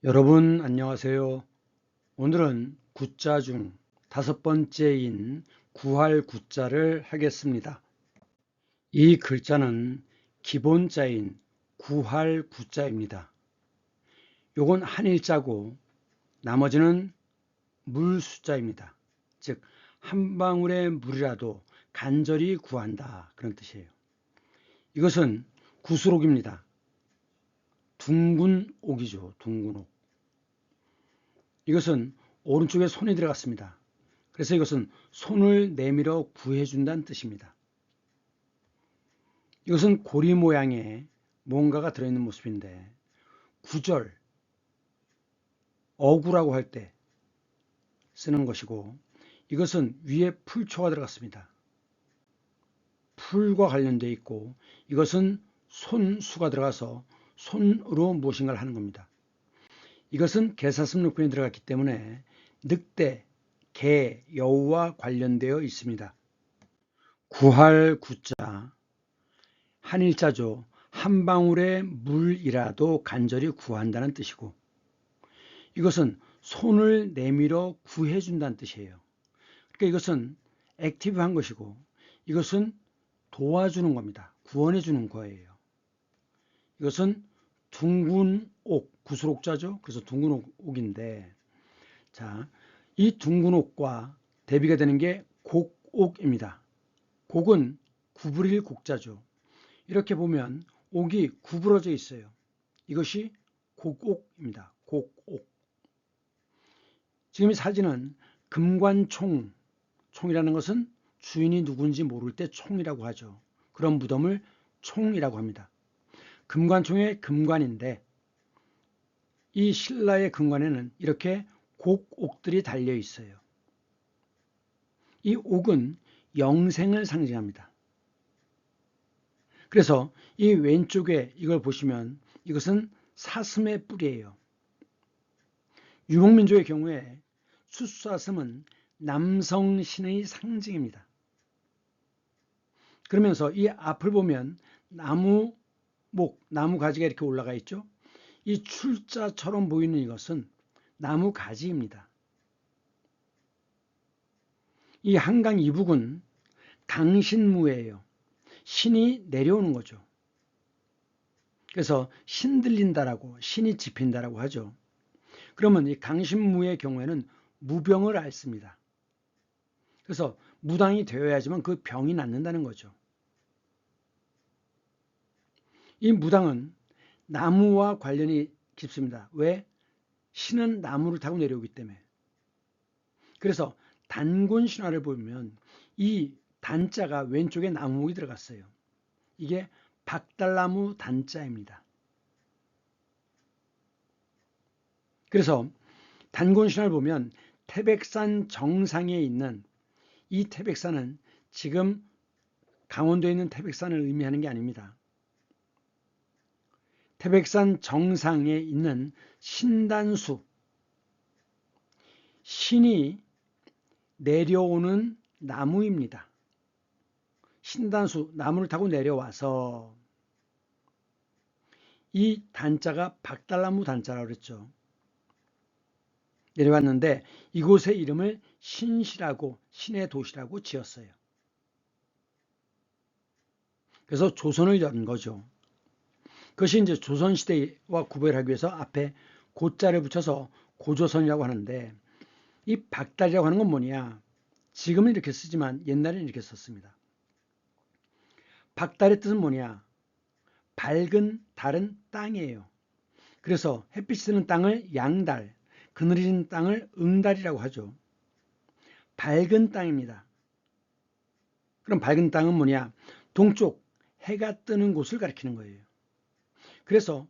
여러분 안녕하세요. 오늘은 구자 중 5번째인 구할 구자를 하겠습니다. 이 글자는 기본자인 구할 구자입니다. 요건 한일자고 나머지는 물 숫자입니다. 즉 한 방울의 물이라도 간절히 구한다 그런 뜻이에요. 이것은 구수록입니다. 둥근 옥이죠. 둥근 옥. 이것은 오른쪽에 손이 들어갔습니다. 그래서 이것은 손을 내밀어 구해준다는 뜻입니다. 이것은 고리 모양의 뭔가가 들어있는 모습인데 구절, 어구라고 할 때 쓰는 것이고 이것은 위에 풀초가 들어갔습니다. 풀과 관련되어 있고 이것은 손수가 들어가서 손으로 무엇인가를 하는 겁니다. 이것은 개사슴육군이 들어갔기 때문에 늑대, 개, 여우와 관련되어 있습니다. 구할 구자, 한일자죠. 한 방울의 물이라도 간절히 구한다는 뜻이고 이것은 손을 내밀어 구해준다는 뜻이에요. 그러니까 이것은 액티브한 것이고 이것은 도와주는 겁니다. 구원해주는 거예요. 이것은 둥근 옥, 구슬옥자죠. 그래서 둥근 옥인데 자, 이 둥근 옥과 대비가 되는 게 곡옥입니다. 곡은 구부릴 곡자죠. 이렇게 보면 옥이 구부러져 있어요. 이것이 곡옥입니다. 곡옥. 지금 이 사진은 금관총, 총이라는 것은 주인이 누군지 모를 때 총이라고 하죠. 그런 무덤을 총이라고 합니다. 금관총의 금관인데 이 신라의 금관에는 이렇게 곡옥들이 달려 있어요. 이 옥은 영생을 상징합니다. 그래서 이 왼쪽에 이걸 보시면 이것은 사슴의 뿔이에요. 유목민족의 경우에 숫사슴은 남성신의 상징입니다. 그러면서 이 앞을 보면 나무 목, 나무 가지가 이렇게 올라가 있죠. 이 출자처럼 보이는 이것은 나무 가지입니다. 이 한강 이북은 강신무예요. 신이 내려오는 거죠. 그래서 신들린다라고 신이 집힌다라고 하죠. 그러면 이 강신무의 경우에는 무병을 앓습니다. 그래서 무당이 되어야지만 그 병이 낫는다는 거죠. 이 무당은 나무와 관련이 깊습니다. 왜? 신은 나무를 타고 내려오기 때문에. 그래서 단군 신화를 보면 이 단자가 왼쪽에 나무목이 들어갔어요. 이게 박달나무 단자입니다. 그래서 단군 신화를 보면 태백산 정상에 있는 이 태백산은 지금 강원도에 있는 태백산을 의미하는 게 아닙니다. 태백산 정상에 있는 신단수, 신이 내려오는 나무입니다. 신단수, 나무를 타고 내려와서 이 단자가 박달나무 단자라고 그랬죠. 내려왔는데 이곳의 이름을 신시라고 신의 도시라고 지었어요. 그래서 조선을 연 거죠. 그것이 이제 조선시대와 구별하기 위해서 앞에 고자를 붙여서 고조선이라고 하는데 이 박달이라고 하는 건 뭐냐? 지금은 이렇게 쓰지만 옛날에는 이렇게 썼습니다. 박달의 뜻은 뭐냐? 밝은 달은 땅이에요. 그래서 햇빛이 드는 땅을 양달, 그늘이 지는 땅을 응달이라고 하죠. 밝은 땅입니다. 그럼 밝은 땅은 뭐냐? 동쪽 해가 뜨는 곳을 가리키는 거예요. 그래서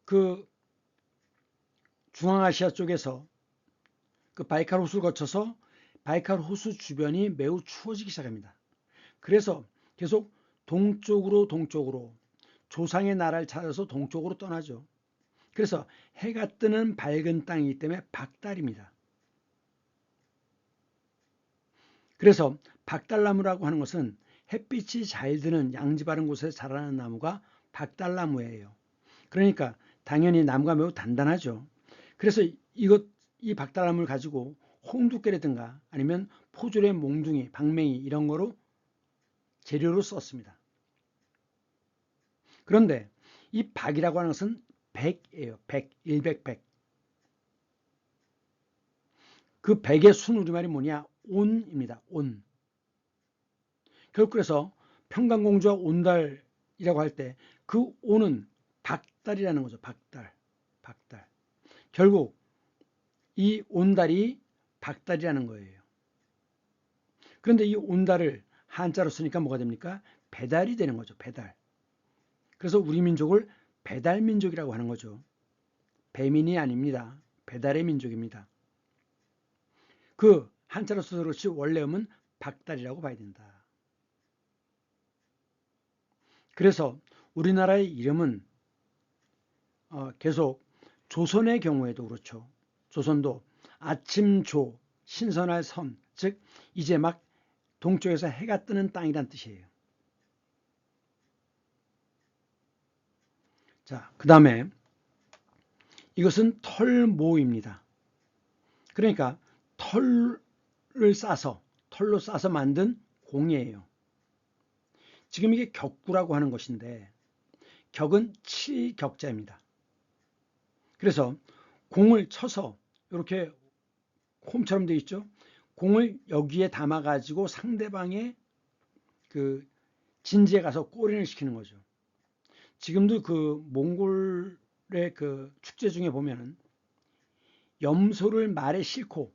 그 중앙아시아 쪽에서 그 바이칼 호수를 거쳐서 바이칼 호수 주변이 매우 추워지기 시작합니다. 그래서 계속 동쪽으로 조상의 나라를 찾아서 동쪽으로 떠나죠. 그래서 해가 뜨는 밝은 땅이기 때문에 박달입니다. 그래서 박달나무라고 하는 것은 햇빛이 잘 드는 양지 바른 곳에 자라는 나무가 박달나무예요. 그러니까 당연히 나무가 매우 단단하죠. 그래서 이 박달나무를 가지고 홍두깨라든가 아니면 포졸의 몽둥이, 방맹이 이런 거로 재료로 썼습니다. 그런데 이 박이라고 하는 것은 백이에요. 백, 일백백. 그 백의 순우리말이 뭐냐? 온입니다. 온. 결국 그래서 평강공주와 온달이라고 할 때 그 온은 박달이라는 거죠. 박달. 박달. 결국 이 온달이 박달이라는 거예요. 그런데 이 온달을 한자로 쓰니까 뭐가 됩니까? 배달이 되는 거죠. 배달. 그래서 우리 민족을 배달민족이라고 하는 거죠. 배민이 아닙니다. 배달의 민족입니다. 그 한자로 써서 그렇지 원래음은 박달이라고 봐야 된다. 그래서 우리나라의 이름은 계속 조선의 경우에도 그렇죠. 조선도 아침조, 신선할 선, 즉 이제 막 동쪽에서 해가 뜨는 땅이란 뜻이에요. 자, 그 다음에 이것은 털모입니다. 그러니까 털로 싸서 만든 공이에요. 지금 이게 격구라고 하는 것인데 격은 칠격자입니다. 그래서 공을 쳐서 이렇게 홈처럼 되어 있죠. 공을 여기에 담아 가지고 상대방의 그 진지에 가서 골인을 시키는 거죠. 지금도 그 몽골의 그 축제 중에 보면은 염소를 말에 싣고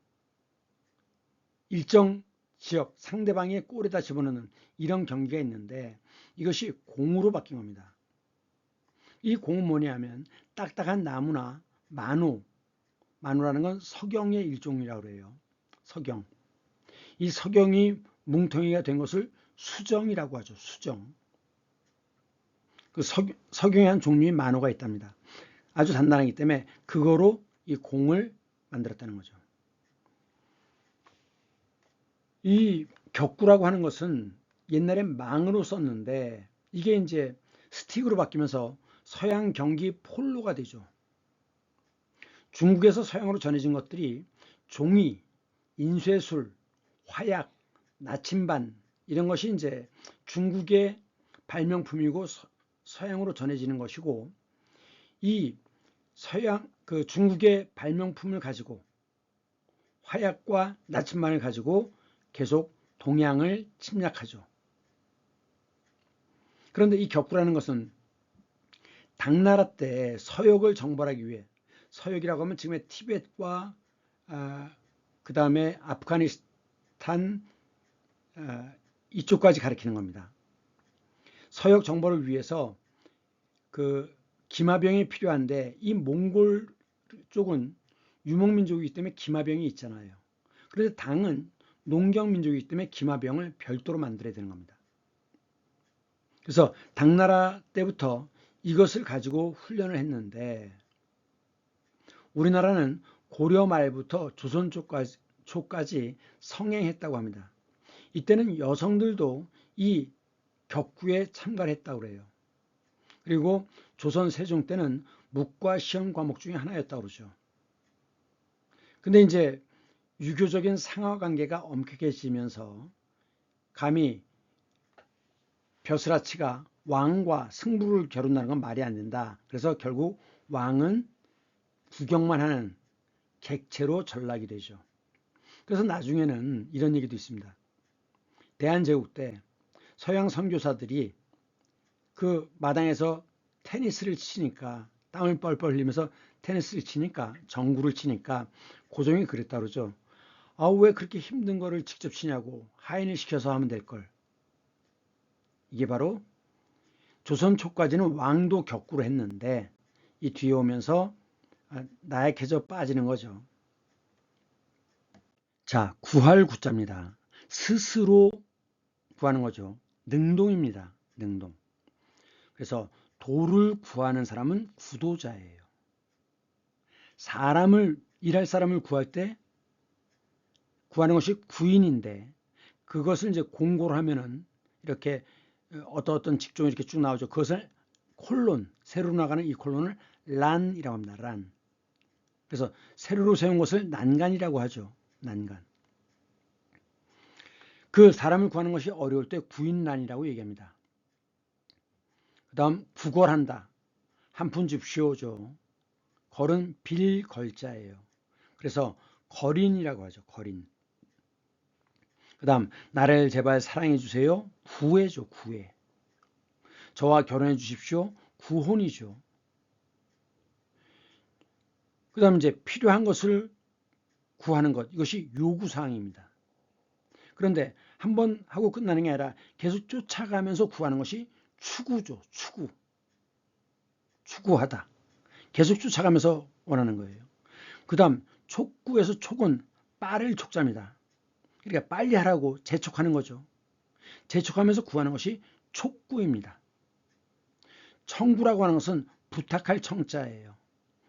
일정 지역 상대방의 골에다 집어넣는 이런 경기가 있는데 이것이 공으로 바뀐 겁니다. 이 공은 뭐냐면 딱딱한 나무나 마누라는 건 석영의 일종이라고 해요. 석영. 이 석영이 뭉텅이가 된 것을 수정이라고 하죠. 수정. 그 석영의 한 종류의 만호가 있답니다. 아주 단단하기 때문에 그거로 이 공을 만들었다는 거죠. 이 격구라고 하는 것은 옛날엔 망으로 썼는데 이게 이제 스틱으로 바뀌면서 서양 경기 폴로가 되죠. 중국에서 서양으로 전해진 것들이 종이, 인쇄술, 화약, 나침반 이런 것이 이제 중국의 발명품이고 서양으로 전해지는 것이고 이 서양 그 중국의 발명품을 가지고 화약과 나침반을 가지고 계속 동양을 침략하죠. 그런데 이 격구라는 것은 당나라 때 서역을 정벌하기 위해 서역이라고 하면 지금의 티벳과 그 다음에 아프가니스탄 이쪽까지 가리키는 겁니다. 서역 정벌을 위해서 그 기마병이 필요한데 이 몽골 쪽은 유목민족이기 때문에 기마병이 있잖아요. 그런데 당은 농경민족이기 때문에 기마병을 별도로 만들어야 되는 겁니다. 그래서 당나라 때부터 이것을 가지고 훈련을 했는데 우리나라는 고려 말부터 조선 초까지 성행했다고 합니다. 이때는 여성들도 이 격구에 참가를 했다고 그래요. 그리고 조선 세종 때는 문과 시험 과목 중에 하나였다고 그러죠. 근데 이제 유교적인 상하 관계가 엄격해지면서 감히 벼슬아치가 왕과 승부를 겨룬다는 건 말이 안 된다. 그래서 결국 왕은 구경만 하는 객체로 전락이 되죠. 그래서 나중에는 이런 얘기도 있습니다. 대한제국 때 서양 선교사들이 그 마당에서 테니스를 치니까 땀을 뻘뻘 흘리면서 테니스를 치니까 정구를 치니까 고종이 그랬다 그러죠. 왜 그렇게 힘든 거를 직접 치냐고 하인을 시켜서 하면 될 걸. 이게 바로 조선 초까지는 왕도 격구를 했는데 이 뒤에 오면서 나약해져 빠지는 거죠. 자, 구할 구자입니다. 스스로 구하는 거죠. 능동입니다. 능동. 그래서 도를 구하는 사람은 구도자예요. 일할 사람을 구할 때 구하는 것이 구인인데 그것을 이제 공고를 하면은 이렇게 어떤 직종이 이렇게 쭉 나오죠. 그것을 콜론, 세로 나가는 이 콜론을 란이라고 합니다. 란. 그래서 세로로 세운 것을 난간이라고 하죠. 난간. 그 사람을 구하는 것이 어려울 때 구인난이라고 얘기합니다. 그 다음 구걸한다. 한 푼 줍시오죠. 걸은 빌걸자예요. 그래서 거린이라고 하죠. 거린. 그 다음 나를 제발 사랑해 주세요. 구해죠. 구해. 저와 결혼해 주십시오. 구혼이죠. 그 다음 이제 필요한 것을 구하는 것. 이것이 요구사항입니다. 그런데 한 번 하고 끝나는 게 아니라 계속 쫓아가면서 구하는 것이 추구죠. 추구. 추구하다. 계속 쫓아가면서 원하는 거예요. 그 다음 촉구에서 촉은 빠를 촉자입니다. 그러니까 빨리 하라고 재촉하는 거죠. 재촉하면서 구하는 것이 촉구입니다. 청구라고 하는 것은 부탁할 청자예요.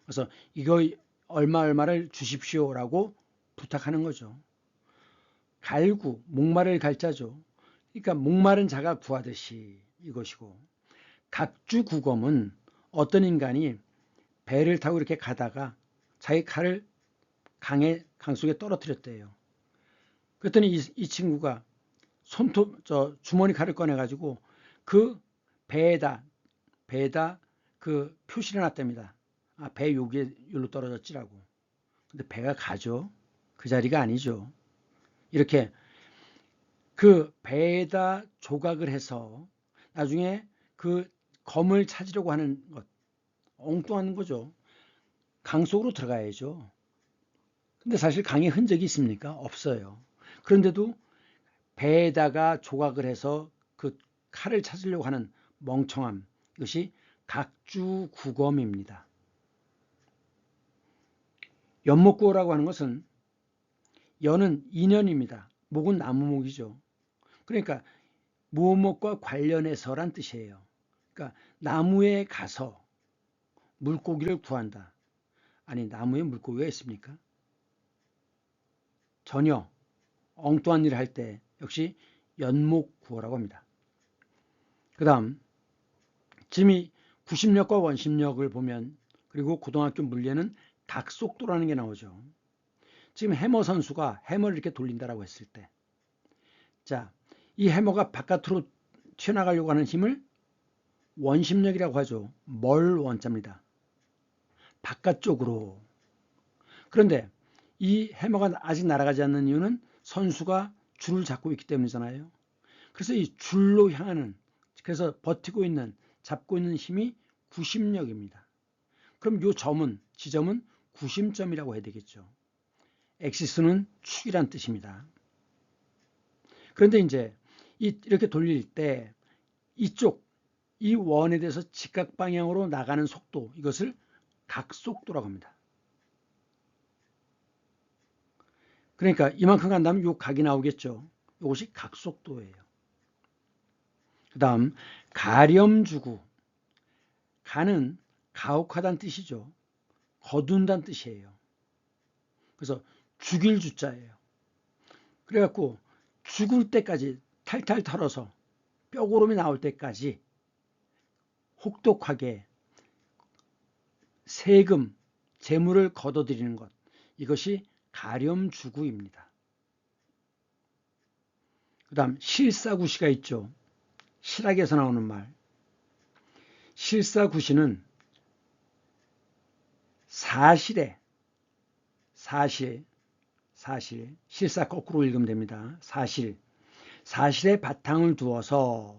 그래서 이거 얼마를 주십시오라고 부탁하는 거죠. 갈구, 목마를 갈자죠. 그러니까 목마른 자가 구하듯이 이것이고, 각주구검은 어떤 인간이 배를 타고 이렇게 가다가 자기 칼을 강 속에 떨어뜨렸대요. 그랬더니 이 친구가 주머니 칼을 꺼내가지고 그 배에다 그 표시를 해놨답니다. 아, 배 여기로 떨어졌지라고. 근데 배가 가죠. 그 자리가 아니죠. 이렇게 그 배에다 조각을 해서 나중에 그 검을 찾으려고 하는 것, 엉뚱한 거죠. 강 속으로 들어가야죠. 근데 사실 강에 흔적이 있습니까? 없어요. 그런데도 배에다가 조각을 해서 그 칼을 찾으려고 하는 멍청함, 이것이 각주구검입니다. 연목구어라고 하는 것은 연은 인연입니다. 목은 나무목이죠. 그러니까 무엇과 관련해서란 뜻이에요. 그러니까 나무에 가서 물고기를 구한다. 아니, 나무에 물고기가 있습니까? 전혀. 엉뚱한 일을 할 때 역시 연목구어라고 합니다. 그 다음 지금 이 구심력과 원심력을 보면, 그리고 고등학교 물리에는 각속도라는 게 나오죠. 지금 해머 선수가 해머를 이렇게 돌린다라고 했을 때, 자, 이 해머가 바깥으로 튀어나가려고 하는 힘을 원심력이라고 하죠. 멀 원자입니다. 바깥쪽으로. 그런데 이 해머가 아직 날아가지 않는 이유는 선수가 줄을 잡고 있기 때문이잖아요. 그래서 이 줄로 향하는, 그래서 버티고 있는, 잡고 있는 힘이 구심력입니다. 그럼 이 지점은 구심점이라고 해야 되겠죠. 엑시스는 축이란 뜻입니다. 그런데 이제 이렇게 돌릴 때 이 원에 대해서 직각 방향으로 나가는 속도, 이것을 각속도라고 합니다. 그러니까 이만큼 간다면 이 각이 나오겠죠. 이것이 각속도예요. 그 다음 가렴주구. 가는 가혹하다는 뜻이죠. 거둔다는 뜻이에요. 그래서 죽일 주자예요. 그래갖고 죽을 때까지 탈탈 털어서 뼈고름이 나올 때까지 혹독하게 세금, 재물을 거둬들이는 것, 이것이 가렴주구입니다. 그 다음 실사구시가 있죠. 실학에서 나오는 말. 실사구시는 사실, 실사 거꾸로 읽으면 됩니다. 사실의 바탕을 두어서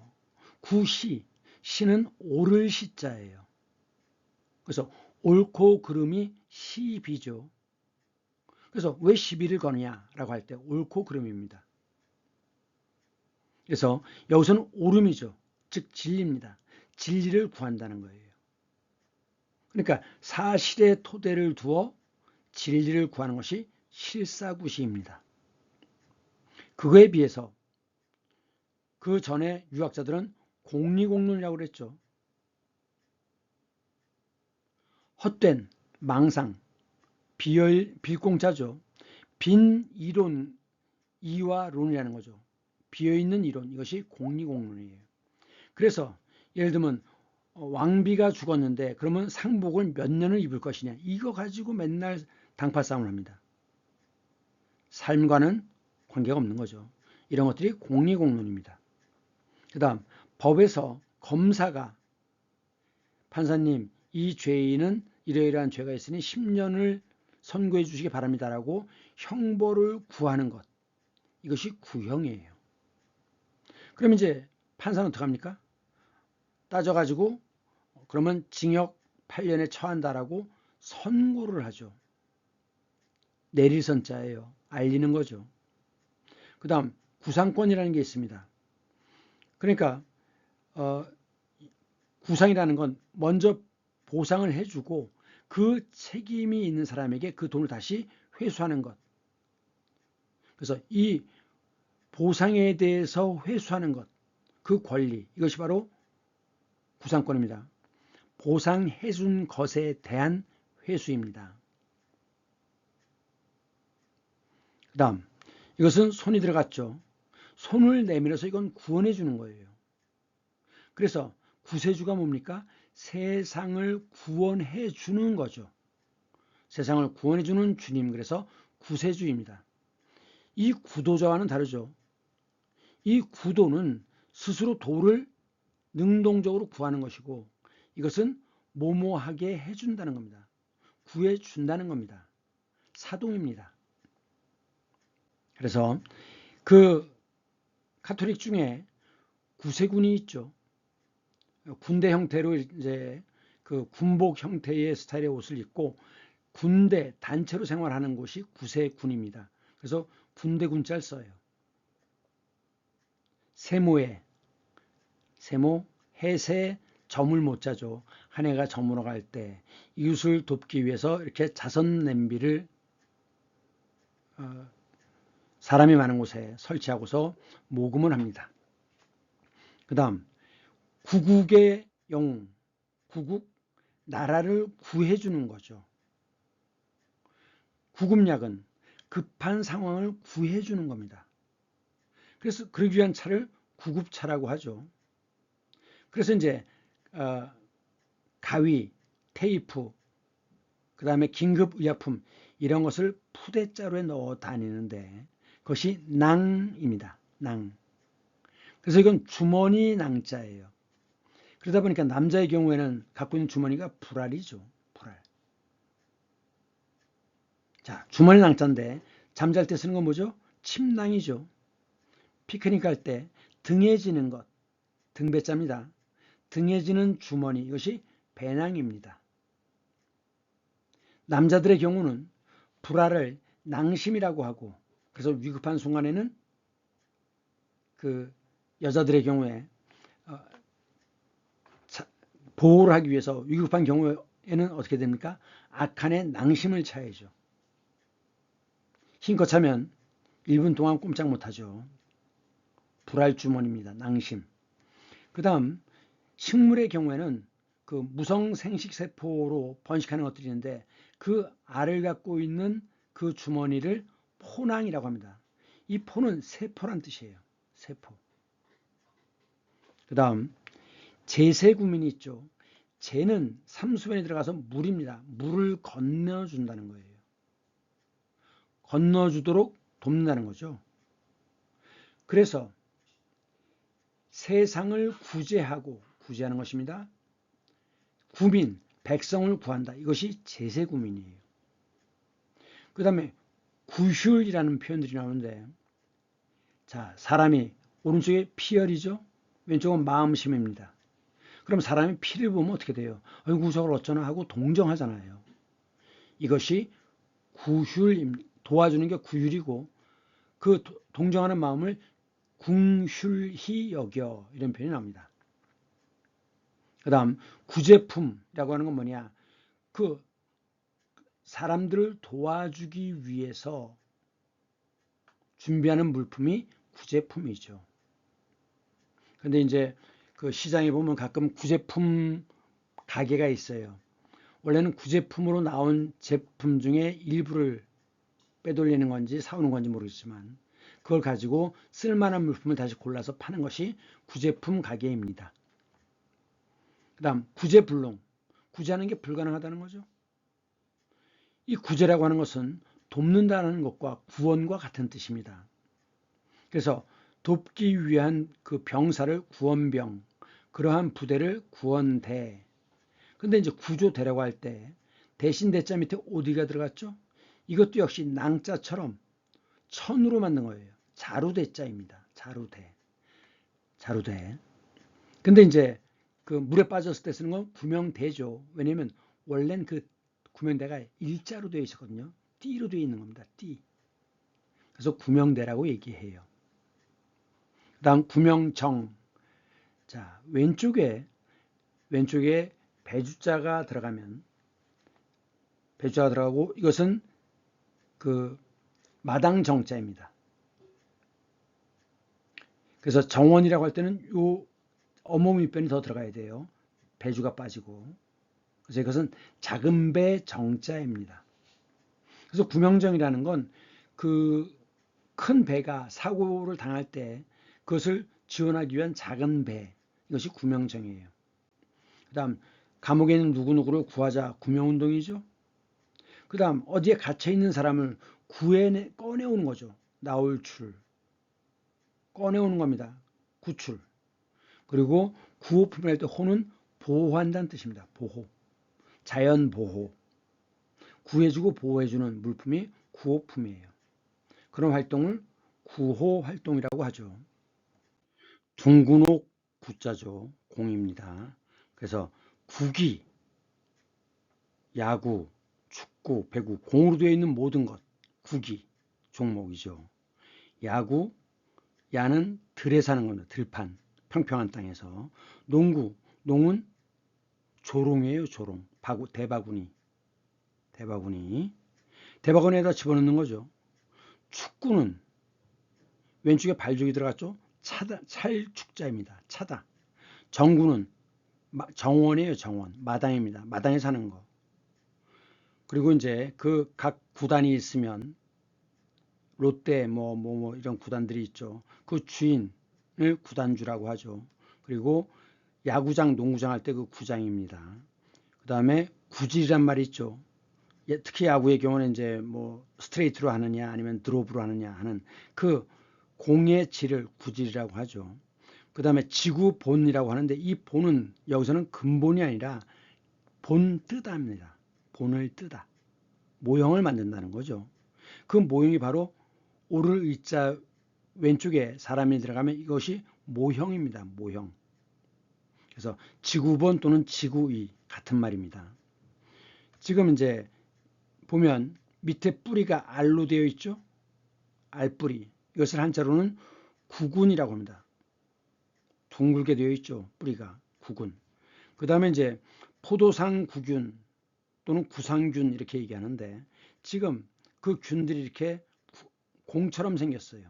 시는 옳을 시자예요. 그래서 옳고 그름이 시비죠. 그래서 왜 시비를 거느냐라고 할 때 옳고 그름입니다. 그래서 여기서는 옳음이죠. 즉 진리입니다. 진리를 구한다는 거예요. 그러니까 사실의 토대를 두어 진리를 구하는 것이 실사구시입니다. 그거에 비해서 그 전에 유학자들은 공리공론이라고 그랬죠. 헛된 망상, 빌공자죠. 빈 이론, 이와 론이라는 거죠. 비어있는 이론, 이것이 공리공론이에요. 그래서 예를 들면 왕비가 죽었는데 그러면 상복을 몇 년을 입을 것이냐. 이거 가지고 맨날 당파 싸움을 합니다. 삶과는 관계가 없는 거죠. 이런 것들이 공리공론입니다. 그 다음 법에서 검사가 판사님 이 죄인은 이러이러한 죄가 있으니 10년을 선고해 주시기 바랍니다라고 형벌을 구하는 것. 이것이 구형이에요. 그럼 이제 판사는 어떡합니까? 따져가지고 그러면 징역 8년에 처한다라고 선고를 하죠. 내릴 선자예요. 알리는 거죠. 그 다음 구상권이라는 게 있습니다. 그러니까 구상이라는 건 먼저 보상을 해주고 그 책임이 있는 사람에게 그 돈을 다시 회수하는 것. 그래서 이 보상에 대해서 회수하는 것, 그 권리, 이것이 바로 구상권입니다. 보상해준 것에 대한 회수입니다. 그 다음 이것은 손이 들어갔죠. 손을 내밀어서 이건 구원해 주는 거예요. 그래서 구세주가 뭡니까? 세상을 구원해 주는 거죠. 세상을 구원해 주는 주님, 그래서 구세주입니다. 이 구도자와는 다르죠. 이 구도는 스스로 도를 능동적으로 구하는 것이고 이것은 모모하게 해준다는 겁니다. 구해준다는 겁니다. 사동입니다. 그래서 그 가톨릭 중에 구세군이 있죠. 군대 형태로 이제 그 군복 형태의 스타일의 옷을 입고 군대 단체로 생활하는 곳이 구세군입니다. 그래서 군대 군자를 써요. 세모에 세모 해세 점을 못 짜죠. 한 해가 저물어 갈 때 이웃을 돕기 위해서 이렇게 자선 냄비를 사람이 많은 곳에 설치하고서 모금을 합니다. 그 다음 구국의 영웅, 구국, 나라를 구해주는 거죠. 구급약은 급한 상황을 구해주는 겁니다. 그래서 그러기 위한 차를 구급차라고 하죠. 그래서 이제 가위, 테이프, 그 다음에 긴급의약품 이런 것을 푸대자루에 넣어 다니는데 그것이 낭입니다. 낭. 그래서 이건 주머니 낭자예요. 그러다 보니까 남자의 경우에는 갖고 있는 주머니가 불알이죠. 불알. 자, 주머니 낭자인데 잠잘 때 쓰는 건 뭐죠? 침낭이죠. 피크닉 갈 때 등에 지는 것, 등배자입니다. 등에 지는 주머니, 이것이 배낭입니다. 남자들의 경우는 불알을 낭심이라고 하고 그래서 위급한 순간에는 그 여자들의 경우에 보호를 하기 위해서 위급한 경우에는 어떻게 됩니까? 악한의 낭심을 차야죠. 힘껏 차면 1분 동안 꼼짝 못하죠. 불알 주머니입니다. 낭심. 그 다음 식물의 경우에는 그 무성생식세포로 번식하는 것들이 있는데 그 알을 갖고 있는 그 주머니를 포낭이라고 합니다. 이 포는 세포란 뜻이에요. 세포. 그 다음 제세구민이 있죠. 제는 삼수변에 들어가서 물입니다. 물을 건너준다는 거예요. 건너주도록 돕는다는 거죠. 그래서 세상을 구제하고 구제하는 것입니다. 구민, 백성을 구한다. 이것이 제세구민이에요. 그 다음에 구휼이라는 표현들이 나오는데 자, 사람이 오른쪽에 피혈이죠. 왼쪽은 마음심입니다. 그럼 사람이 피를 보면 어떻게 돼요? 아이고 저걸 어쩌나 하고 동정하잖아요. 이것이 구휼, 도와주는 게 구휼이고 그 동정하는 마음을 궁휼히 여겨 이런 표현이 나옵니다. 그 다음 구제품이라고 하는 건 뭐냐? 그 사람들을 도와주기 위해서 준비하는 물품이 구제품이죠. 근데 이제 그 시장에 보면 가끔 구제품 가게가 있어요. 원래는 구제품으로 나온 제품 중에 일부를 빼돌리는 건지 사오는 건지 모르겠지만 그걸 가지고 쓸만한 물품을 다시 골라서 파는 것이 구제품 가게입니다. 그 다음 구제불능. 구제하는 게 불가능하다는 거죠. 이 구제라고 하는 것은 돕는다는 것과 구원과 같은 뜻입니다. 그래서 돕기 위한 그 병사를 구원병, 그러한 부대를 구원대. 근데 이제 구조대라고 할 때 대신 대자 밑에 어디가 들어갔죠? 이것도 역시 낭자처럼 천으로 만든 거예요. 자루대자입니다. 자루대. 자루대. 근데 이제 그 물에 빠졌을 때 쓰는 건 구명대죠. 왜냐면 원래는 그 구명대가 일자로 되어 있었거든요. 띠로 되어 있는 겁니다. 띠. 그래서 구명대라고 얘기해요. 그 다음 구명정. 자, 왼쪽에 배주자가 들어가면 배주자가 들어가고 이것은 그 마당 정자입니다. 그래서 정원이라고 할 때는 요 어머 밑변이 더 들어가야 돼요. 배주가 빠지고. 그래서 이것은 작은 배 정자입니다. 그래서 구명정이라는 건 그 큰 배가 사고를 당할 때 그것을 지원하기 위한 작은 배, 이것이 구명정이에요. 그 다음 감옥에 있는 누구누구를 구하자, 구명운동이죠. 그 다음 어디에 갇혀있는 사람을 꺼내오는 거죠. 나올 출, 꺼내오는 겁니다. 구출. 그리고 구호품이랄 때 호는 보호한다는 뜻입니다. 보호, 자연 보호. 구해주고 보호해주는 물품이 구호품이에요. 그런 활동을 구호 활동이라고 하죠. 둥근옥 구자죠. 공입니다. 그래서 구기, 야구, 축구, 배구, 공으로 되어 있는 모든 것, 구기 종목이죠. 야구, 야는 들에 사는 겁니다. 들판, 평평한 땅에서. 농구, 농은 조롱이에요. 조롱, 대바구니, 대바구니에다 집어넣는 거죠. 축구는 왼쪽에 발족이 들어갔죠. 찰축자입니다. 차다. 정구는 정원이에요. 정원, 마당입니다. 마당에 사는 거. 그리고 이제 그 각 구단이 있으면 롯데 뭐 이런 구단들이 있죠. 그 주인을 구단주라고 하죠. 그리고 야구장, 농구장 할 때 그 구장입니다. 그 다음에 구질이란 말이 있죠. 특히 야구의 경우는 이제 뭐 스트레이트로 하느냐 아니면 드롭으로 하느냐 하는 그 공의 질을 구질이라고 하죠. 그 다음에 지구본이라고 하는데 이 본은 여기서는 근본이 아니라 본뜨다입니다. 본을 뜨다. 모형을 만든다는 거죠. 그 모형이 바로 오를 의자 왼쪽에 사람이 들어가면 이것이 모형입니다. 모형. 그래서 지구본 또는 지구의 같은 말입니다. 지금 이제 보면 밑에 뿌리가 알로 되어 있죠. 알뿌리. 이것을 한자로는 구군이라고 합니다. 둥글게 되어 있죠. 뿌리가 구군. 그 다음에 이제 포도상 구균 또는 구상균 이렇게 얘기하는데 지금 그 균들이 이렇게 공처럼 생겼어요.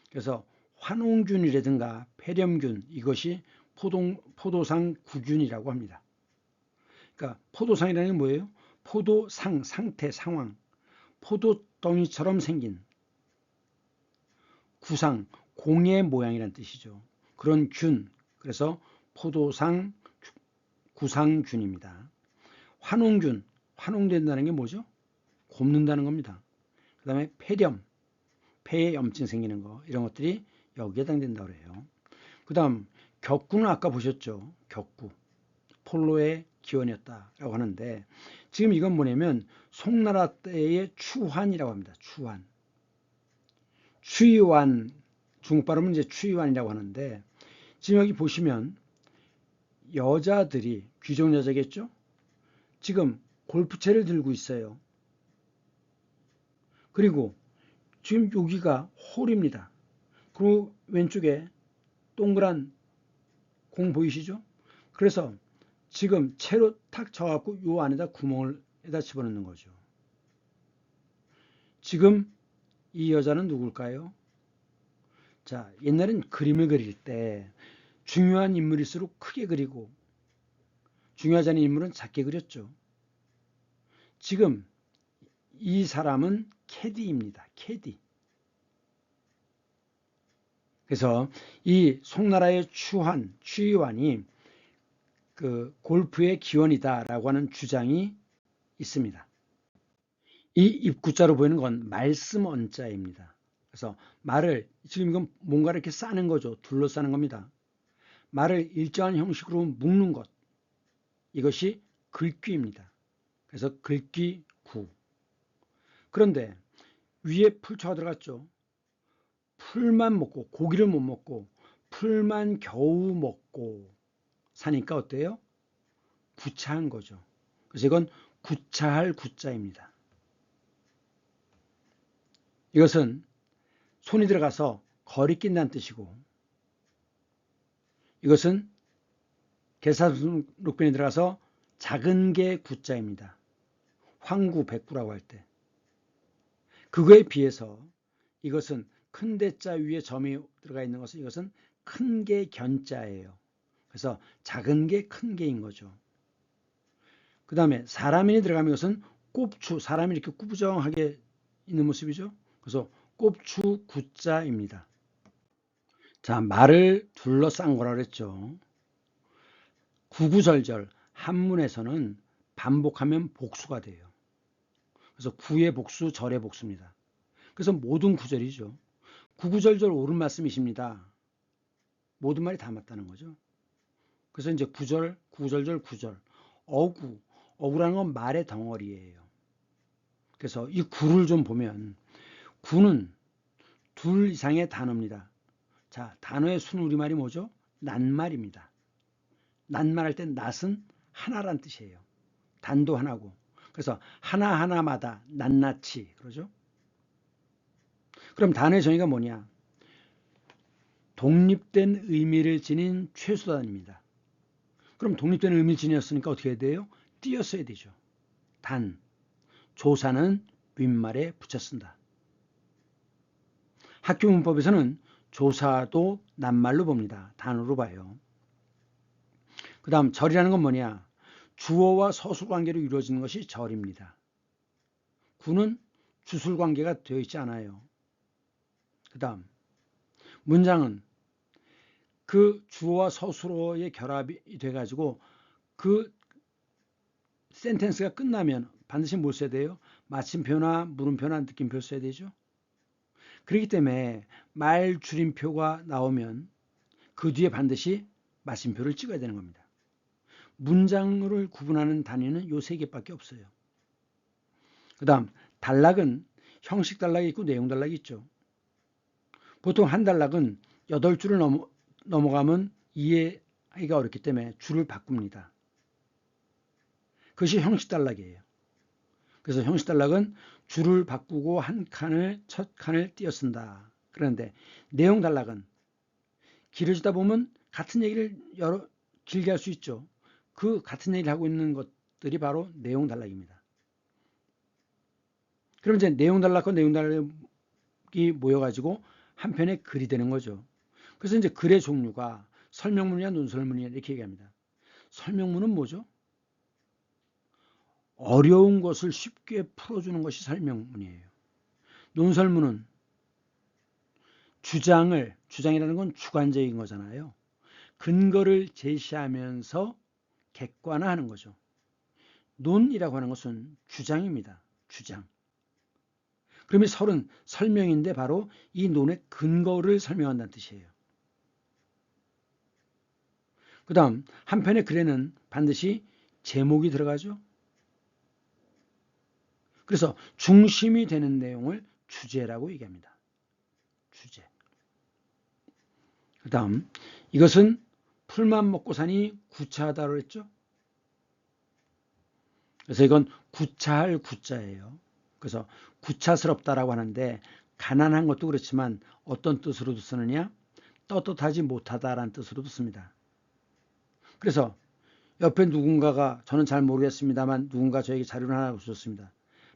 그래서 환옹균이라든가 폐렴균 이것이 포도상 구균이라고 합니다. 그러니까 포도상이라는 게 뭐예요? 포도상, 상태, 상황. 포도덩이처럼 생긴 구상, 공의 모양이라는 뜻이죠. 그런 균, 그래서 포도상 구상균입니다. 환옹균, 환옹된다는 게 뭐죠? 곱는다는 겁니다. 그 다음에 폐렴, 폐에 염증 생기는 거 이런 것들이 여기에 해당된다고 해요. 그 다음 격구는 아까 보셨죠? 격구, 폴로의 기원이었다라고 하는데 지금 이건 뭐냐면 송나라 때의 추환이라고 합니다. 추환. 추이완, 중국 발음은 이제 추이완이라고 하는데 지금 여기 보시면 여자들이 귀족 여자겠죠? 지금 골프채를 들고 있어요. 그리고 지금 여기가 홀입니다. 그리고 왼쪽에 동그란 공 보이시죠? 그래서 지금 채로 탁 쳐갖고 요 안에다 구멍을 에다 집어넣는 거죠. 지금 이 여자는 누굴까요? 자, 옛날엔 그림을 그릴 때 중요한 인물일수록 크게 그리고 중요하지 않은 인물은 작게 그렸죠. 지금 이 사람은 캐디입니다. 캐디. 그래서 이 송나라의 추위환이 그 골프의 기원이다라고 하는 주장이 있습니다. 이 입구자로 보이는 건 말씀 언자입니다. 그래서 말을 지금 이건 뭔가 이렇게 싸는 거죠. 둘러싸는 겁니다. 말을 일정한 형식으로 묶는 것, 이것이 글귀입니다. 그래서 글귀구. 그런데 위에 풀초가 들어갔죠. 풀만 먹고 고기를 못 먹고 풀만 겨우 먹고 사니까 어때요? 구차한 거죠. 그래서 이건 구차할 구자입니다. 이것은 손이 들어가서 거리 낀다는 뜻이고, 이것은 계사록변이 들어가서 작은 게 구자입니다. 황구, 백구라고 할 때. 그거에 비해서 이것은 큰 대자 위에 점이 들어가 있는 것은 이것은 큰 게 견자예요. 그래서 작은 게 큰 게인 거죠. 그 다음에 사람인이 들어가면 이것은 꼽추, 사람이 이렇게 꾸부정하게 있는 모습이죠. 그래서 꼽추 구자입니다. 자, 말을 둘러싼 거라 그랬죠. 구구절절 한문에서는 반복하면 복수가 돼요. 그래서 구의 복수, 절의 복수입니다. 그래서 모든 구절이죠. 구구절절 옳은 말씀이십니다. 모든 말이 다 맞다는 거죠. 그래서 이제 구절, 구구절절 구절, 어구, 어구라는 건 말의 덩어리예요. 그래서 이 구를 좀 보면 구는 둘 이상의 단어입니다. 자, 단어의 순 우리말이 뭐죠? 낱말입니다. 낱말할 땐 낱은 하나란 뜻이에요. 단도 하나고. 그래서 하나하나마다 낱낱이 그러죠. 그럼 단어의 정의가 뭐냐? 독립된 의미를 지닌 최소단입니다. 그럼 독립된 의미를 지녔으니까 어떻게 해야 돼요? 띄었어야 되죠. 단, 조사는 윗말에 붙여 쓴다. 학교 문법에서는 조사도 낱말로 봅니다. 단어로 봐요. 그 다음 절이라는 건 뭐냐? 주어와 서술 관계로 이루어지는 것이 절입니다. 구는 주술 관계가 되어 있지 않아요. 그 다음 문장은 그 주어와 서술어의 결합이 돼가지고 그 센텐스가 끝나면 반드시 뭘 써야 돼요? 마침표나 물음표나 느낌표 써야 되죠. 그렇기 때문에 말 줄임표가 나오면 그 뒤에 반드시 마침표를 찍어야 되는 겁니다. 문장을 구분하는 단위는 요 세 개밖에 없어요. 그 다음 단락은 형식 단락이 있고 내용 단락이 있죠. 보통 한 단락은 8줄을 넘어가면 이해하기가 어렵기 때문에 줄을 바꿉니다. 그것이 형식 단락이에요. 그래서 형식 단락은 줄을 바꾸고 첫 칸을 띄어 쓴다. 그런데 내용 단락은 길어지다 보면 같은 얘기를 길게 할 수 있죠. 그 같은 얘기를 하고 있는 것들이 바로 내용 단락입니다. 그럼 이제 내용 단락과 내용 단락이 모여가지고 한 편의 글이 되는 거죠. 그래서 이제 글의 종류가 설명문이냐 논설문이냐 이렇게 얘기합니다. 설명문은 뭐죠? 어려운 것을 쉽게 풀어주는 것이 설명문이에요. 논설문은 주장이라는 건 주관적인 거잖아요. 근거를 제시하면서 객관화하는 거죠. 논이라고 하는 것은 주장입니다. 주장. 그러면 설은 설명인데 바로 이 논의 근거를 설명한다는 뜻이에요. 그 다음 한편의 글에는 반드시 제목이 들어가죠. 그래서 중심이 되는 내용을 주제라고 얘기합니다. 주제. 그 다음 이것은 풀만 먹고 사니 구차하다고 했죠. 그래서 이건 구차할 구자예요. 그래서 구차스럽다라고 하는데 가난한 것도 그렇지만 어떤 뜻으로도 쓰느냐? 떳떳하지 못하다라는 뜻으로도 씁니다. 그래서 옆에 누군가가 저는 잘 모르겠습니다만 누군가 저에게 자료를 하나 주셨습니다.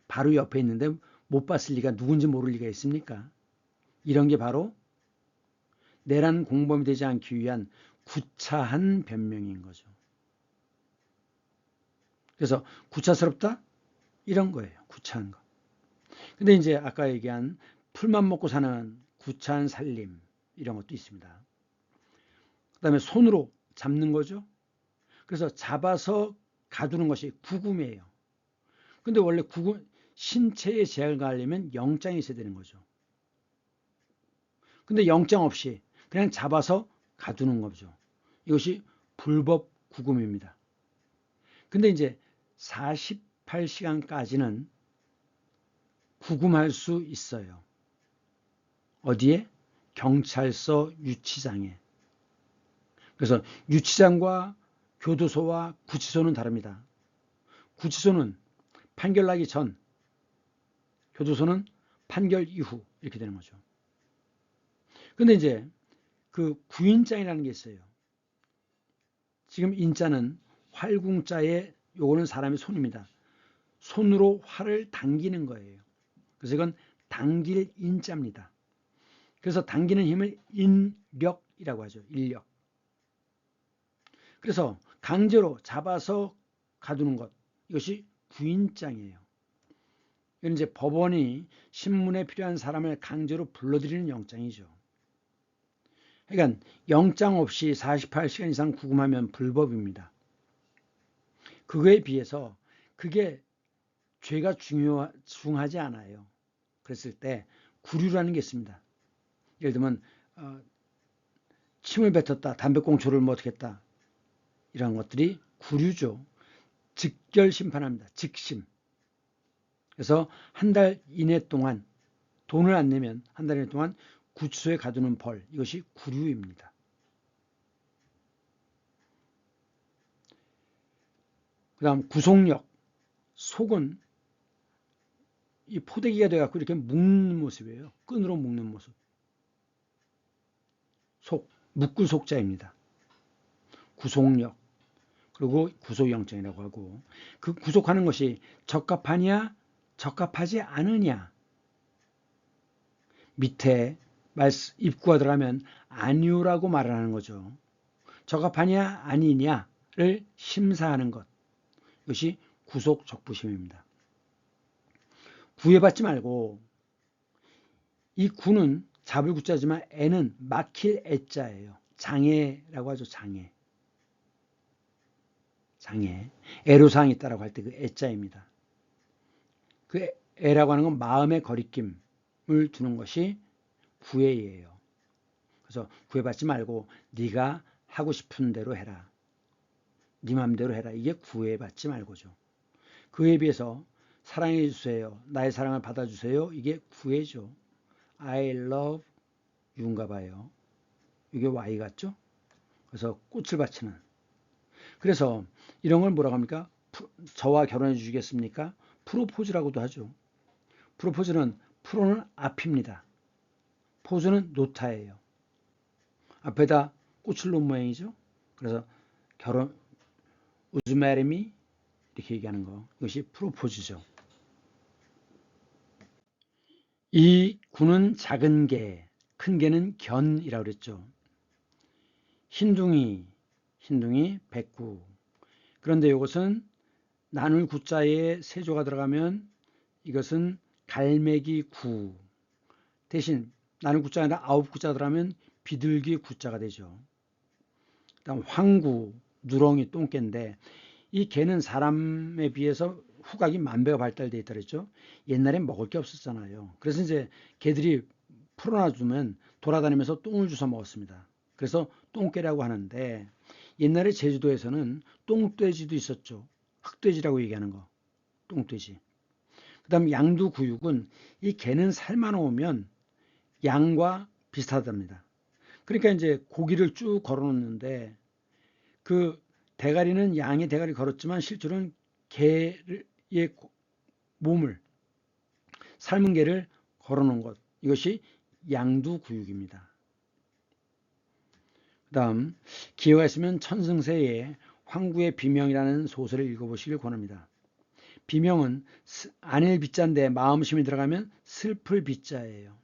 바로 옆에 있는데 못 봤을 리가 누군지 모를 리가 있습니까? 이런 게 바로 내란 공범이 되지 않기 위한 구차한 변명인 거죠. 그래서 구차스럽다? 이런 거예요. 구차한 거. 근데 이제 아까 얘기한 풀만 먹고 사는 구차한 살림 이런 것도 있습니다. 그 다음에 손으로 잡는 거죠. 그래서 잡아서 가두는 것이 구금이에요. 근데 원래 구금, 신체에 제약을 가하려면 영장이 있어야 되는 거죠. 근데 영장 없이 그냥 잡아서 가두는 거죠. 이것이 불법 구금입니다. 근데 이제 48시간까지는 구금할 수 있어요. 어디에? 경찰서 유치장에. 그래서 유치장과 교도소와 구치소는 다릅니다. 구치소는 판결 나기 전, 교도소는 판결 이후 이렇게 되는 거죠. 근데 이제 그 구인장이라는 게 있어요. 지금 인자는 활궁자에 요거는 사람의 손입니다. 손으로 활을 당기는 거예요. 그래서 이건 당길 인자입니다. 그래서 당기는 힘을 인력이라고 하죠. 인력. 그래서 강제로 잡아서 가두는 것, 이것이 구인장이에요. 이건 이제 법원이 신문에 필요한 사람을 강제로 불러들이는 영장이죠. 그러니까 영장 없이 48시간 이상 구금하면 불법입니다. 그거에 비해서 그게 죄가 중하지 않아요. 그랬을 때 구류라는 게 있습니다. 예를 들면 침을 뱉었다, 담배꽁초를 뭐 어떻게 했다, 이런 것들이 구류죠. 직결 심판합니다. 직심. 그래서 한 달 이내 동안 돈을 안 내면 한 달 이내 동안 구치소에 가두는 벌, 이것이 구류입니다. 그 다음 구속력. 속은 이 포대기가 돼갖고 이렇게 묶는 모습이에요. 끈으로 묶는 모습. 속, 묶을 속자입니다. 구속력. 그리고 구속영장이라고 하고, 그 구속하는 것이 적합하냐, 적합하지 않으냐. 밑에 입구가 들어가면 아니오라고 말하는 거죠. 적합하냐, 아니냐를 심사하는 것. 이것이 구속적부심입니다. 구애받지 말고, 이 구는 잡을 구자지만 애는 막힐 애자예요. 장애라고 하죠. 장애. 장애. 애로사항이 있다라고 할 때 그 애자입니다. 그 애라고 하는 건 마음의 거리낌을 두는 것이 구애예요. 그래서 구애받지 말고 네가 하고 싶은 대로 해라. 네 맘대로 해라. 이게 구애받지 말고죠. 그에 비해서 사랑해 주세요. 나의 사랑을 받아주세요. 이게 구애죠. I love you인가 봐요. 이게 Y 같죠? 그래서 꽃을 바치는. 그래서 이런 걸 뭐라고 합니까? 저와 결혼해 주시겠습니까? 프로포즈라고도 하죠. 프로포즈는 프로는 앞입니다. 포즈는 노타예요. 앞에다 꽃을 놓은 모양이죠. 그래서 결혼, would you marry me? 이렇게 얘기하는 거. 이것이 프로포즈죠. 이 구는 작은 개, 큰 개는 견이라고 그랬죠. 흰둥이, 백구. 그런데 이것은 나눌 구자에 세조가 들어가면 이것은 갈매기 구. 대신 나눌 구자가 아니라 아홉 구자가 들어가면 비둘기 구자가 되죠. 그다음 황구, 누렁이, 똥개인데 이 개는 사람에 비해서 후각이 만배가 발달되어 있다 그랬죠. 옛날엔 먹을 게 없었잖아요. 그래서 이제 개들이 풀어놔두면 돌아다니면서 똥을 주워 먹었습니다. 그래서 똥개라고 하는데 옛날에 제주도에서는 똥돼지도 있었죠. 흑돼지라고 얘기하는 거. 똥돼지. 그 다음 양두구육은 이 개는 살만 놓으면 양과 비슷하답니다. 그러니까 이제 고기를 쭉 걸어놓는데 그 대가리는 양의 대가리 걸었지만 실제로는 개의 몸을 삶은 개를 걸어놓은 것. 이것이 양두구육입니다. 그 다음 기회가 있으면 천승세의 황구의 비명이라는 소설을 읽어보시길 권합니다. 비명은 안일 비자인데 마음심이 들어가면 슬플 비자예요.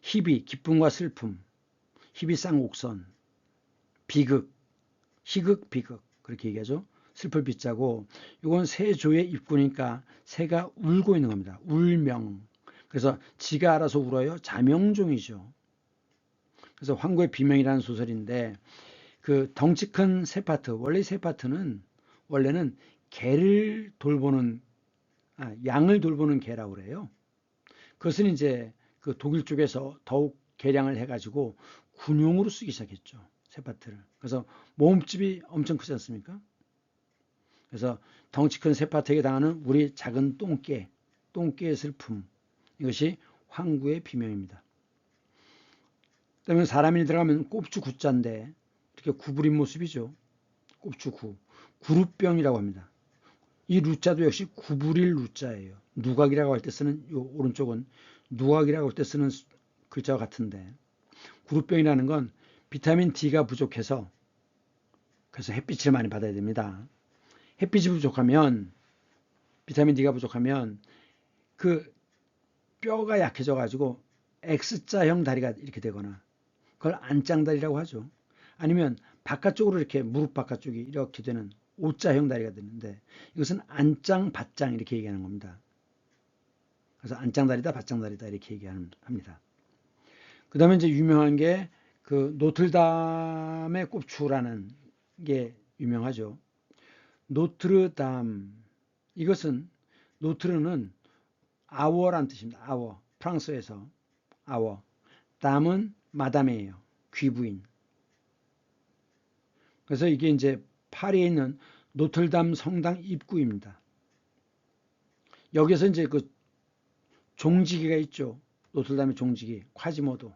희비, 기쁨과 슬픔, 희비쌍옥선, 비극, 희극, 비극 그렇게 얘기하죠. 슬플 비자고 이건 세조의 입구니까 새가 울고 있는 겁니다. 울명. 그래서 지가 알아서 울어요. 자명종이죠. 그래서 황구의 비명이라는 소설인데 그 덩치 큰 세파트, 원래 세파트는 원래는 개를 돌보는 양을 돌보는 개라고 그래요. 그것은 이제 그 독일 쪽에서 더욱 개량을 해가지고 군용으로 쓰기 시작했죠. 세파트를. 그래서 몸집이 엄청 크지 않습니까? 그래서 덩치 큰 세파트에게 당하는 우리 작은 똥개의 슬픔. 이것이 황구의 비명입니다. 그다음에 사람이 들어가면 꼽주 구자인데 이렇게 구부린 모습이죠. 꼽주 구. 구루병이라고 합니다. 이 루자도 역시 구부릴 루자예요. 누각이라고 할 때 쓰는 요 오른쪽은 누각이라고 할 때 쓰는 글자와 같은데 구루병이라는 건 비타민 D가 부족해서 그래서 햇빛을 많이 받아야 됩니다. 햇빛이 부족하면 비타민 D가 부족하면 그 뼈가 약해져 가지고 X자형 다리가 이렇게 되거나 그걸 안짱다리라고 하죠. 아니면 바깥쪽으로 이렇게 무릎 바깥쪽이 이렇게 되는 O자형 다리가 되는데 이것은 안짱, 밭짱 이렇게 얘기하는 겁니다. 그래서 안짱다리다, 밭짱다리다 이렇게 얘기합니다. 그 다음에 이제 유명한 게 그 노틀담의 꼽추라는 게 유명하죠. 노트르담. 이것은 노트르는 아워란 뜻입니다. 아워. 프랑스에서 아워. 담은 마담이에요. 귀부인. 그래서 이게 이제 파리에 있는 노틀담 성당 입구입니다. 여기서 이제 그 종지기가 있죠. 노틀담의 종지기, 콰지모도.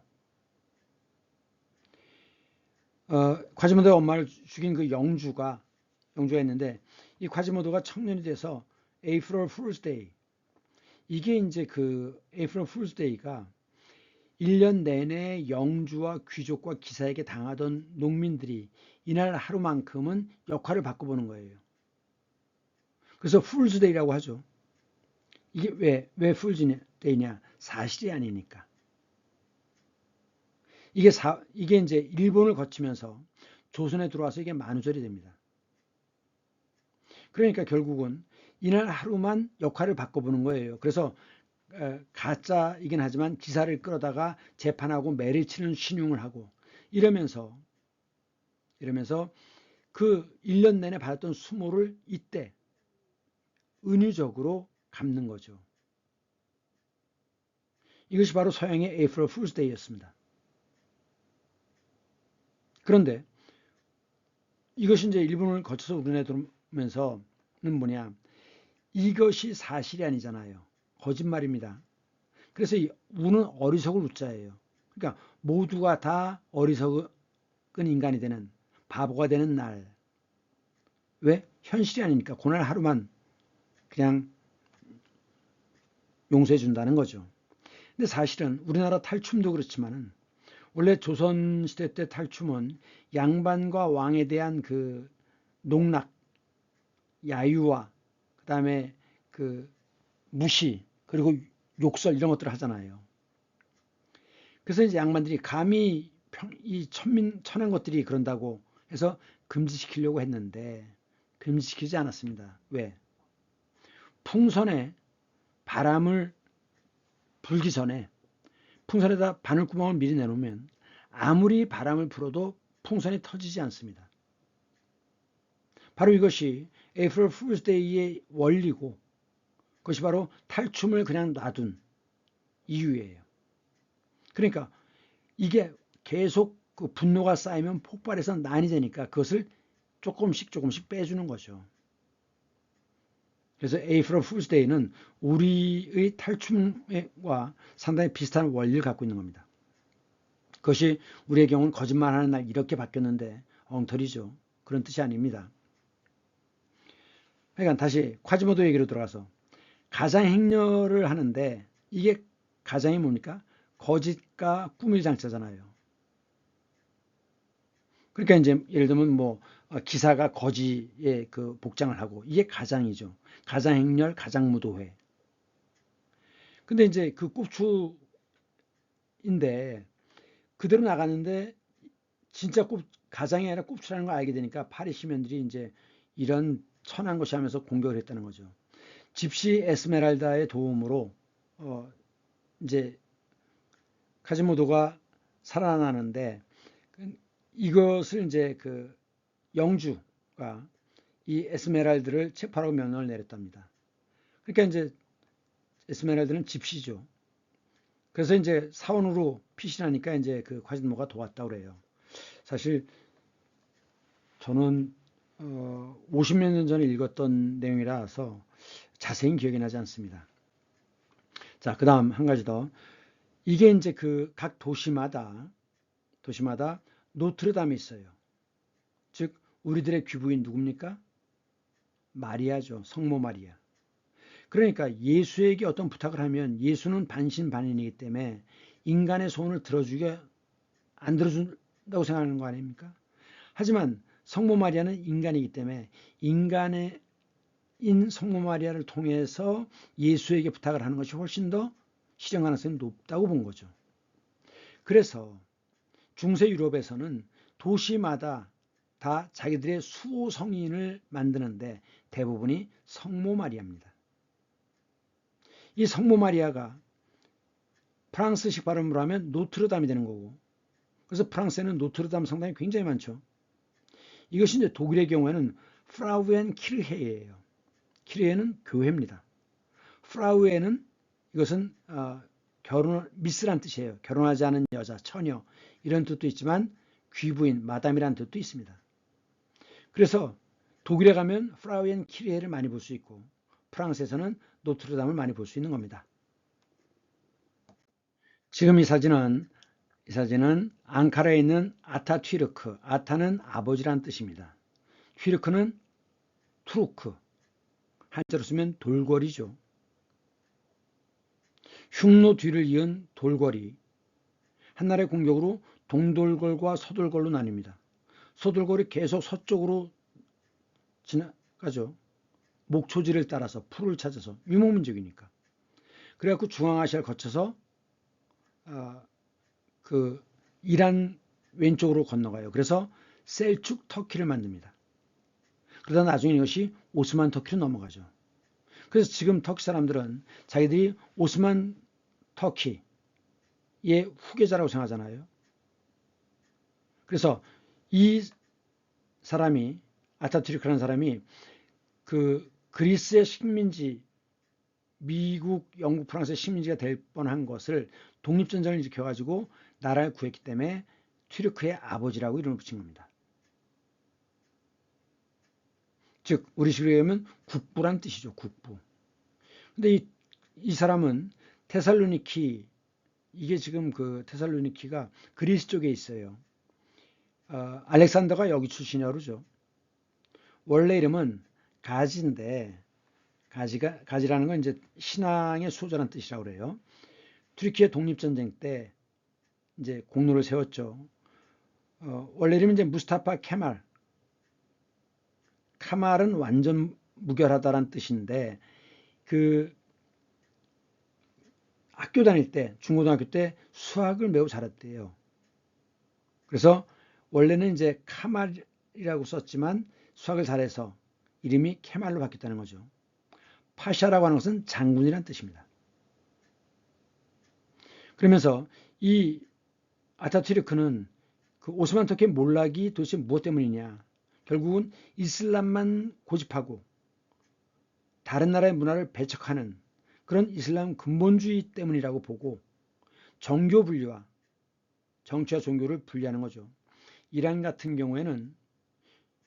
콰지모도의 엄마를 죽인 그 영주가 있는데 이 콰지모도가 청년이 돼서 April Fool's Day 이게 이제 그 April Fool's Day가 1년 내내 영주와 귀족과 기사에게 당하던 농민들이 이날 하루만큼은 역할을 바꿔보는 거예요. 그래서 Fool's Day라고 하죠. 이게 왜 Fool's Day냐? 사실이 아니니까. 이게 이제 일본을 거치면서 조선에 들어와서 이게 만우절이 됩니다. 그러니까 결국은 이날 하루만 역할을 바꿔보는 거예요. 그래서 가짜이긴 하지만 기사를 끌어다가 재판하고 매를 치는 신용을 하고 이러면서 그 1년 내내 받았던 수모를 이때 은유적으로 갚는 거죠. 이것이 바로 서양의 April Fool's Day였습니다. 그런데 이것이 이제 일본을 거쳐서 우리나라에 들어오면서는 뭐냐? 이것이 사실이 아니잖아요. 거짓말입니다. 그래서 이 우는 어리석을 우자예요. 그러니까 모두가 다 어리석은 인간이 되는 바보가 되는 날. 왜? 현실이 아니니까 고날 하루만 그냥 용서해 준다는 거죠. 근데 사실은 우리나라 탈춤도 그렇지만은 원래 조선시대 때 탈춤은 양반과 왕에 대한 그 농락, 야유와 그다음에 그 무시 그리고 욕설 이런 것들을 하잖아요. 그래서 이제 양반들이 감히 이 천한 것들이 그런다고 해서 금지시키려고 했는데 금지시키지 않았습니다. 왜? 풍선에 바람을 불기 전에 풍선에다 바늘구멍을 미리 내놓으면 아무리 바람을 불어도 풍선이 터지지 않습니다. 바로 이것이 April Fool's Day의 원리고 그것이 바로 탈춤을 그냥 놔둔 이유예요. 그러니까 이게 계속 그 분노가 쌓이면 폭발해서 난이 되니까 그것을 조금씩 빼주는 거죠. 그래서 April Fool's Day는 우리의 탈춤과 상당히 비슷한 원리를 갖고 있는 겁니다. 그것이 우리의 경우는 거짓말하는 날 이렇게 바뀌었는데 엉터리죠. 그런 뜻이 아닙니다. 그러니까 다시 콰지모도 얘기로 돌아가서 가장 행렬을 하는데 이게 가장이 뭡니까? 거짓과 꾸밀 장사잖아요. 그러니까 이제 예를 들면 뭐 기사가 거지의 그 복장을 하고 이게 가장이죠. 가장행렬, 가장무도회. 근데 이제 그 꼽추인데 그대로 나가는데 진짜 가장이 아니라 꼽추라는 걸 알게 되니까 파리 시민들이 이제 이런 천한 것이 하면서 공격을 했다는 거죠. 집시 에스메랄다의 도움으로 이제 카지모도가 살아나는데 이것을 이제 그 영주가 이 에스메랄드를 체포하라고 명령을 내렸답니다. 그러니까 이제 에스메랄드는 집시죠. 그래서 이제 사원으로 피신하니까 이제 그 과진모가 도왔다고 그래요. 사실 저는 50몇 년 전에 읽었던 내용이라서 자세히 기억이 나지 않습니다. 자, 그 다음 한 가지 더. 이게 이제 그 각 도시마다 노트르담이 있어요. 즉, 우리들의 귀부인 누굽니까? 마리아죠. 성모 마리아. 그러니까 예수에게 어떤 부탁을 하면 예수는 반신반인이기 때문에 인간의 소원을 들어주게 안 들어준다고 생각하는 거 아닙니까? 하지만 성모 마리아는 인간이기 때문에 인간의 성모 마리아를 통해서 예수에게 부탁을 하는 것이 훨씬 더 실현 가능성이 높다고 본 거죠. 그래서 중세 유럽에서는 도시마다 다 자기들의 수호 성인을 만드는데 대부분이 성모 마리아입니다. 이 성모 마리아가 프랑스식 발음으로 하면 노트르담이 되는 거고, 그래서 프랑스에는 노트르담 성당이 굉장히 많죠. 이것이 이제 독일의 경우에는 프라우엔 키르헤예요. 키르헤는 교회입니다. 프라우에는 이것은 결혼 미스란 뜻이에요. 결혼하지 않은 여자, 처녀 이런 뜻도 있지만 귀부인, 마담이라는 뜻도 있습니다. 그래서 독일에 가면 프라우엔 키르헤를 많이 볼 수 있고 프랑스에서는 노트르담을 많이 볼 수 있는 겁니다. 지금 이 사진은 앙카라에 있는 아타튀르크, 아타는 아버지란 뜻입니다. 튀르크는 투르크, 한자로 쓰면 돌궐이죠. 흉노 뒤를 이은 돌궐이 한나라의 공격으로 동돌궐과 서돌궐로 나뉩니다. 서돌궐이 계속 서쪽으로 지나가죠. 목초지를 따라서 풀을 찾아서 유목민족이니까. 그래갖고 중앙아시아를 거쳐서 그 이란 왼쪽으로 건너가요. 그래서 셀축 터키를 만듭니다. 그러다 나중에 이것이 오스만 터키로 넘어가죠. 그래서 지금 터키 사람들은 자기들이 오스만 터키의 후계자라고 생각하잖아요. 그래서 이 사람이 아타투르크라는 사람이 그 그리스의 식민지, 미국, 영국, 프랑스의 식민지가 될 뻔한 것을 독립전쟁을 일으켜가지고 나라를 구했기 때문에 튀르크의 아버지라고 이름을 붙인 겁니다. 즉 우리식으로 얘기하면 국부란 뜻이죠. 국부. 근데 이 사람은 테살로니키, 이게 지금 그 테살로니키가 그리스 쪽에 있어요. 알렉산더가 여기 출신이라고 그러죠. 원래 이름은 가지인데 가지라는 건 이제 신앙의 수호자라는 뜻이라고 그래요. 튀르키예 독립전쟁 때 이제 공로를 세웠죠. 원래 이름은 이제 무스타파 케말. 카말은 완전 무결하다라는 뜻인데 그 학교 다닐 때 중고등학교 때 수학을 매우 잘했대요. 그래서 원래는 이제 카말이라고 썼지만 수학을 잘해서 이름이 케말로 바뀌었다는 거죠. 파샤라고 하는 것은 장군이라는 뜻입니다. 그러면서 이 아타투르크는 그 오스만 터키의 몰락이 도대체 무엇 때문이냐? 결국은 이슬람만 고집하고 다른 나라의 문화를 배척하는 그런 이슬람 근본주의 때문이라고 보고 정교 분리와 정치와 종교를 분리하는 거죠. 이란 같은 경우에는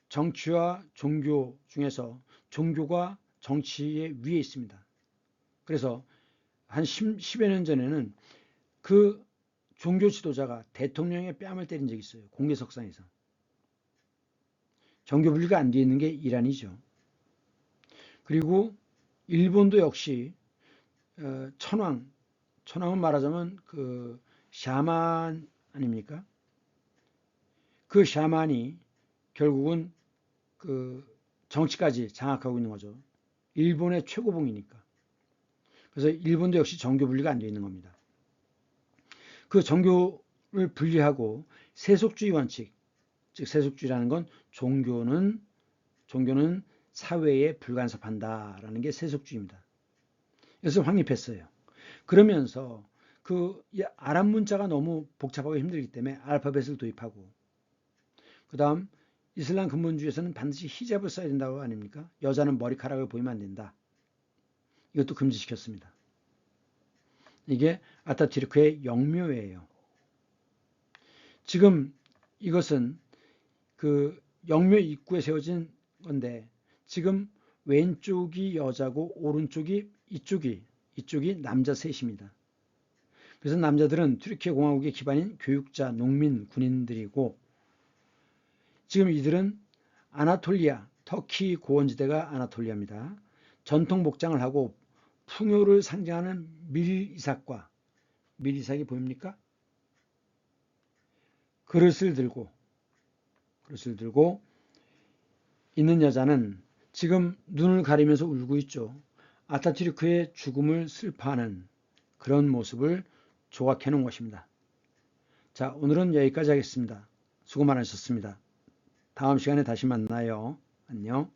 정치와 종교 중에서 종교가 정치의 위에 있습니다. 그래서 한 10여 년 전에는 그 종교 지도자가 대통령의 뺨을 때린 적이 있어요. 공개석상에서. 정교 분리가 안 되어 있는 게 이란이죠. 그리고 일본도 역시 천황은 말하자면 그 샤만 아닙니까? 그 샤만이 결국은 그 정치까지 장악하고 있는 거죠. 일본의 최고봉이니까. 그래서 일본도 역시 정교 분리가 안 되어 있는 겁니다. 그 정교를 분리하고 세속주의 원칙, 즉 세속주의라는 건 종교는 사회에 불간섭한다라는 게 세속주의입니다. 그래서 확립했어요. 그러면서 그 아랍 문자가 너무 복잡하고 힘들기 때문에 알파벳을 도입하고 그 다음 이슬람 근본주의에서는 반드시 히잡을 써야 된다고 아닙니까? 여자는 머리카락을 보이면 안 된다. 이것도 금지시켰습니다. 이게 아타투르크의 영묘예요. 지금 이것은 그 영묘 입구에 세워진 건데 지금 왼쪽이 여자고 오른쪽이 이쪽이 남자 셋입니다. 그래서 남자들은 튀르키예 공화국의 기반인 교육자, 농민, 군인들이고 지금 이들은 아나톨리아, 터키 고원지대가 아나톨리아입니다. 전통 복장을 하고 풍요를 상징하는 밀이삭과 밀이삭이 보입니까? 그릇을 들고 있는 여자는 지금 눈을 가리면서 울고 있죠. 아타투르크의 죽음을 슬퍼하는 그런 모습을 조각해 놓은 것입니다. 자, 오늘은 여기까지 하겠습니다. 수고 많으셨습니다. 다음 시간에 다시 만나요. 안녕.